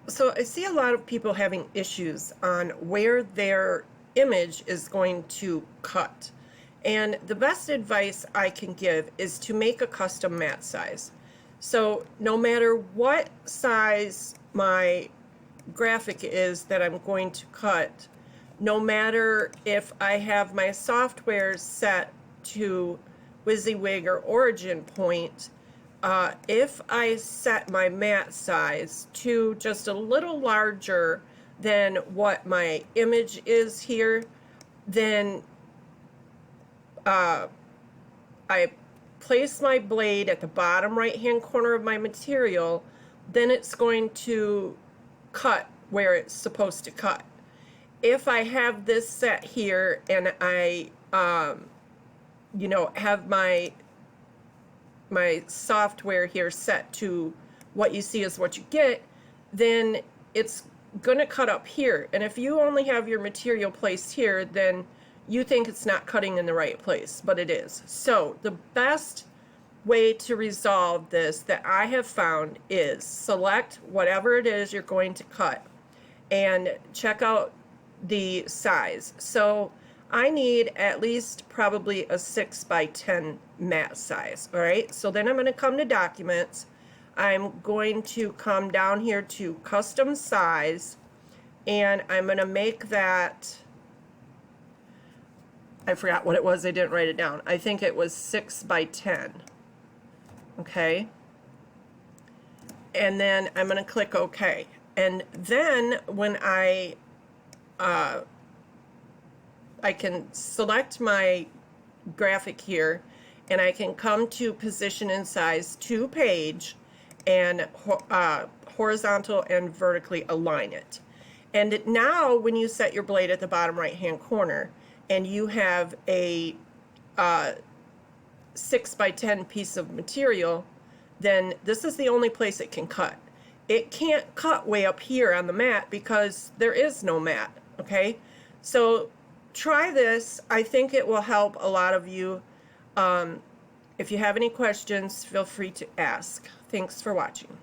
So I see a lot of people having issues on where their image is going to cut. And the best advice I can give is to make a custom mat size. So no matter what size my graphic is that I'm going to cut, no matter if I have my software set to WYSIWYG or origin point, if I set my mat size to just a little larger than what my image is here, then I place my blade at the bottom right hand corner of my material, then it's going to cut where it's supposed to cut. If I have this set here and I have my software here set to what you see is what you get, then it's gonna cut up here. And if you only have your material placed here, then you think it's not cutting in the right place, but it is. So the best way to resolve this that I have found is select whatever it is you're going to cut and check out the size. So I need at least probably a 6x10 mat size. All right, so then I'm going to come to documents. I'm going to come down here to custom size, and I'm going to make that, I forgot what it was, I didn't write it down. I think it was 6x10. Okay, and then I'm going to click OK. And then when I can select my graphic here, and I can come to position and size to page and horizontal and vertically align it. And now when you set your blade at the bottom right hand corner and you have a 6x10 piece of material, then this is the only place it can cut. It can't cut way up here on the mat because there is no mat. Okay, so try this. I think it will help a lot of you. If you have any questions, feel free to ask. Thanks for watching.